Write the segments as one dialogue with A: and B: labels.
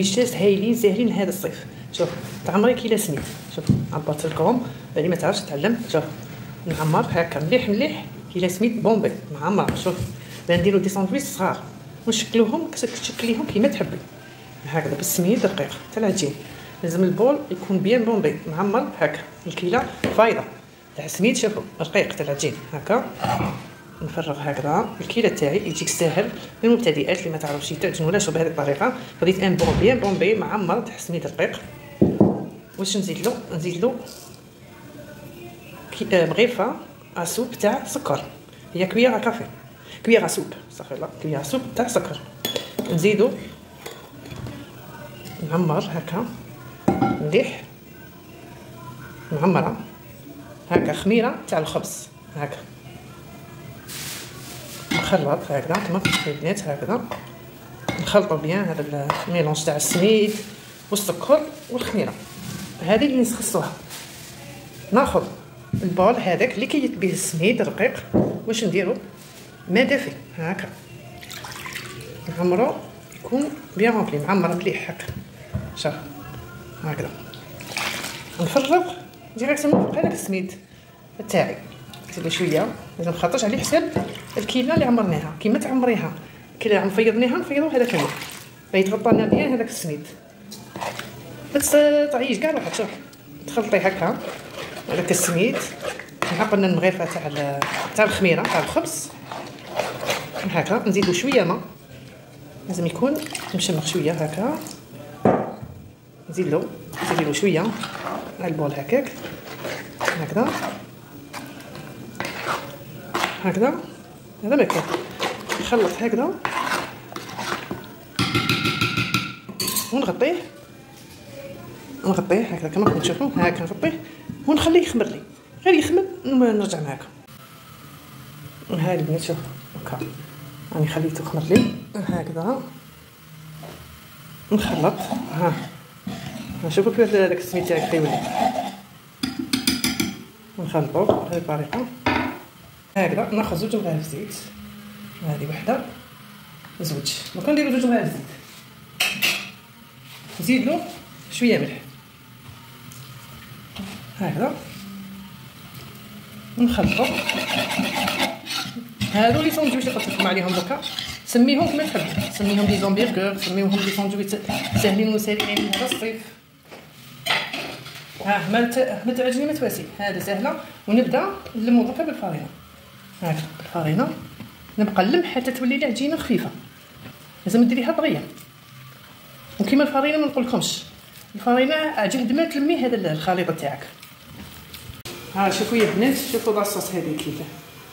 A: سميتات هايلين ساهلين لهذا الصيف. شوف تعمري كيلا سميت، شوف عبرت لكم اللي ما تعرفش تعلم. شوف نعمر هكا مليح مليح كيلا سميت بومبي معمر. شوف نديرو دي ساندويتش صغار ونشكلوهم تشكليهم كيما تحبي هكذا بالسميد رقيق حتى العجين. لازم البول يكون بيان بومبي معمر هكا الكيله فايضه تاع السميد. شوفوا رقيق تاع العجين هكا. نفرغ هكذا الكيله تاعي يجيك ساهل للمبتدئات اللي ما تعرفش تعجن ولا شو. بهذه الطريقه خديت ان بون بيان بومبي معمر تاع السميد رقيق. واش نزيد له؟ نزيد له مغرفه اسوب تاع سكر، هي كبيره كافي، كبيره سوب صافي لا كبيره سوب تاع سكر. نزيدو نعمر هكا مليح معمره هكا خميره تاع الخبز هكا. نخلط هكذا كما قلت البنات هكذا نخلطوا بيان هذا الميلونج تاع السميد والسكر والخميره هذه اللي نسخصوها. ناخذ البول هذاك اللي كيت به السميد رقيق واش نديرو ما دافي هكا نعمرو يكون بيان رامبلي معمر مليح هكا. شوف هكذا نفرغ ديريكتومون فوق هذاك السميد تاعي. نزيد شويه لازم خاطرش على حساب الكيله اللي عمرناها. كيما تعمريها كي فيضنيها نفيضو هذاك هو فيتغطى لنا بيان هذاك السميد بس تعيش كاع روحك. شوف تخلطي هكا هذاك السميد نحط لنا المغرفه تاع الخميره تاع الخبز هكا. نزيدو شويه ماء لازم يكون مشمخ شويه هكا. نزيدلو شويه على البول هكاك هكذا هكذا. هذا ما كان نخلط هكذا ونغطيه هكذا كما راكم تشوفوا هكا نغطيه ونخليه يخمر لي غير يخمر نرجع معاكم. هاي البنات شوف هكا راني خليته يخمر لي هكذا. نخلط شوفوا كيف هذاك السميد تاعي كيولي. نخلطو بهذه الطريقه هكذا. ناخذ 2 مغارف زيت، هذه وحده زوج. دوكا نديرو 2 مغارف زيت، نزيدلو شويه ملح هكذا نخلطو. هادو لي ساندويتش اللي قلت لكم عليهم دوكا سميهم كما تحب، سميهم دي زومبيرغور، سميهم دي ساندويتش ساهلين وسريعين هذا الصيف. ما تعجني ما تواسي هذا سهله. ونبدا نلمو دوكا بالفارينه هكا بالفارينه نبقى نلم حتى تولي لي عجينه خفيفه. لازم ديريها طغيه وكيما الفارينه ما نقولكمش الفارينه جهد ما تلمي هذا الخليط تاعك. شوفوا يا بنات شوفوا لاصوص هذه كيفاه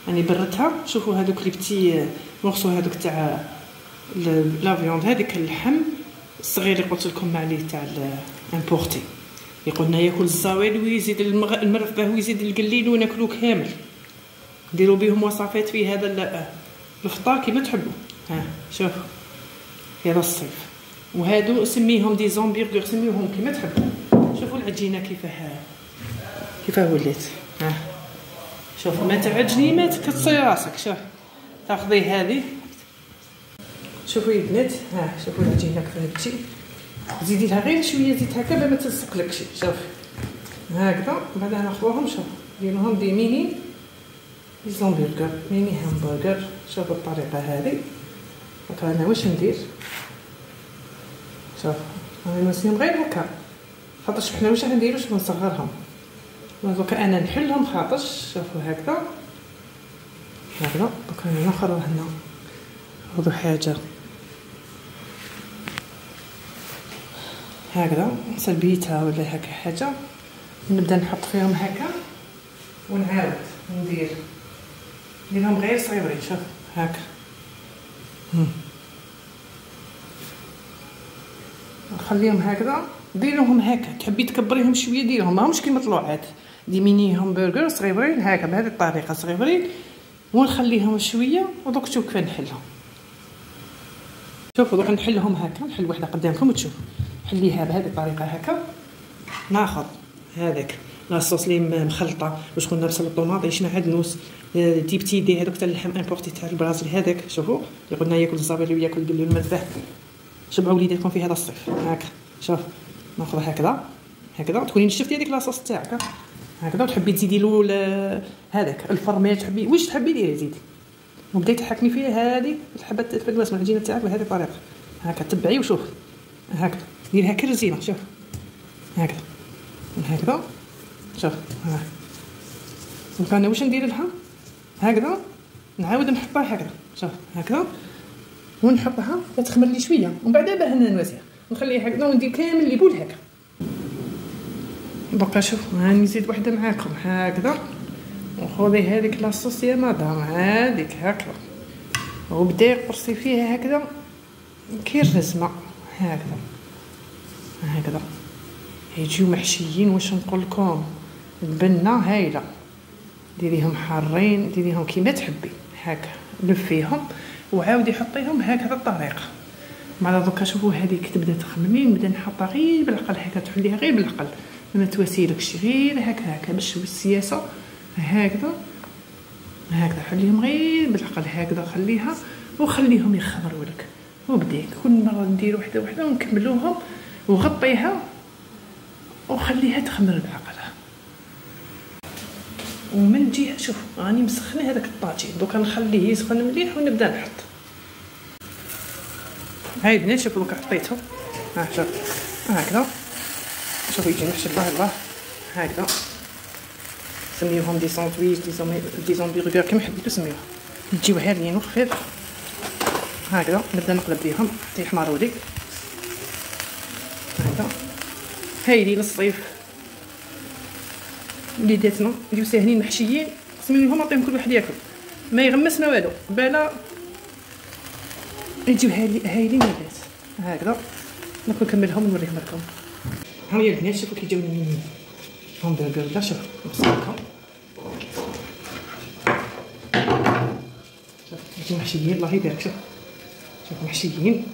A: راني بردتها. شوفوا هذوك لي بتي مورسو هذوك تاع لا فيوند هذيك اللحم الصغير اللي قلت لكم عليه تاع الامبورتي اللي قلنا ياكل الزوال ويزيد المرفه ويزيد القليل وناكلو كامل. نديرو بهم وصفات في هذا الفطار كيما تحبوا. شوفوا في هذا الصيف. وهادو سميهم دي زومبيرغور سميوهم كيما تحبوا. شوفوا العجينه كيفاه ولات. شوف ما تعجني ما تكسري راسك. شوف تاخذي هذه شوفوا يا بنات شوفوا العجينه كيفاه تجي. زيدي لها غير شويه زيت هكا باش ما تلصقلكش. شوف هكذا بعدا ناخذوهم. شوف نديروهم دي ميني زومبيرغور ميني همبرغر. شوفوا الطريقه هذه هكا. انا واش ندير شوف انا نسيهم غير هكا خاطرش حنا واش نديروش نصغرهم. دوكا انا نحلهم خاطرش شوفوا هكذا دوكا انا ناخذ هنا ناخذ حاجه هكذا سلبيتها ولا هكا حاجه نبدا نحط فيهم هكا ونعاود نديرهم غير صغيرين. شوف هكا نخليهم هكذا. ديروهم هكا تحبي تكبريهم شويه ديرهم ماهمش كيما طلوعات دي ميني همبرغر صغيرين هكا بهذه الطريقه صغيرين ونخليهم شويه. ودوك شوف كيف نحلهم. شوفوا دوك نحلهم هكا نحل وحده قدامكم وتشوفوا نحليها بهذه الطريقه هكا. ناخذ هذاك لاصوص اللي مخلطه واش قلنا بصل الطوماطيش معدنوس دي بتي دي هذوك تاع اللحم امبورتي تاع البرازيل هذاك. شوفوا اللي قلنا ياكل الزبير وياكل القلو المذبح شبعوا وليداتكم في هذا الصيف. هاكا شوف ناخذ هكذا تكوني نشفتي هذيك لاصوص تاعك هكذا، وتحبي تزيدي له هذاك الفرميل، تحبي واش تحبي ديري زيدي، وبداي تحكمي فيها هذه الحبات الفلواس من العجينه تاعك بهذه الطريقه. هكا تبعي وشوف هكذا ديريها كرزينه. شوف هكذا شوف انا واش ندير لها هكذا، نعاود نحطها هكذا. شوف هكذا ونحطها تخمر لي شويه، ومن بعد باه نواسيها ونخليها هكذا، وندير كامل اللي بول هكا. بقى شوف هاني نزيد وحده معاكم هكذا، وخذي هذيك لاصوص يا مدام هذيك هكذا، وبداي قرصي فيها هكذا كي الرزمه هكذا يجيو محشيين. واش نقول لكم، البنه هايله، ديريهم حارين، ديريهم كيما تحبي هكا، لفيهم وعاودي حطيهم هكذا الطريقه. مع دوكا شوفوا هذيك تبدا تخممي، نبدا نحطها غير بالعقل هكا، تحليها غير بالعقل، ما تواسيلكش، غير هكا باش بالسياسه هكذا حليهم غير بالعقل هكذا، خليها وخليهم يخمروا لك. وبداي كل مره ندير وحده ونكملوهم، وغطيها وخليها تخمر بعقلها. ومن جهه شوف راني مسخنه هذاك الطاجين، دوكا نخليه يسخن مليح ونبدا نحط. هاي البنات شوفوا دوكا حطيتهم شوف هكذا، شوفوا يجي محشي الله هكذا. سميوهم دي ساندويش، دي زومبيرغر كما حبيتو سميوها، يجيو هادين وخفيف هكذا. نبدا نقلب بهم حتى يحمروا لي هكذا. هايلي للصيف وليداتنا يجيو ساهلين محشيين، سميوهم عطيهم كل واحد ياكل، ما يغمس ما والو، بالا يجيو هايلين وليدات هكذا. نكملهم ونوريهم لكم. ها هي البنات شوفوا كي جاوني من همبرغر ولا شوف نوصلكم. شوف محشيين الله يبارك. شوف محشيين،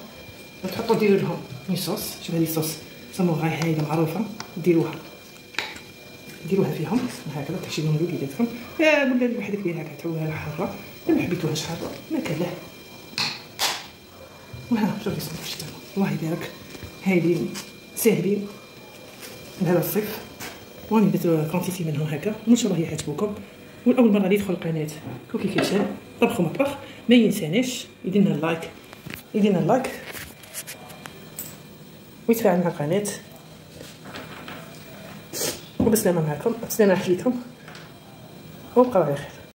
A: تحطوا ديروا لهم صوص. شوف هذه صوص سموها هايله معروفه، ديروها فيهم هكذا، تحشيوهم لوليداتكم ولا وحدك دير هكا، تعوها حاره، ما حبيتوهاش حاره ما كاله. وها شوفي السندويش تاعنا الله يبارك، هايلين ساهلين لهذا الصيف، واني درت كونتيتي منهم هكا، وان شاء الله يعجبوكم. والاول مره اللي يدخل القناه كوكي كيتشان طبخ ومطبخ، ما ينساناش يدير لنا اللايك ويتفاعل مع القناه. وبسلامه معكم، بسلامه حليتكم، وبقاو على خير.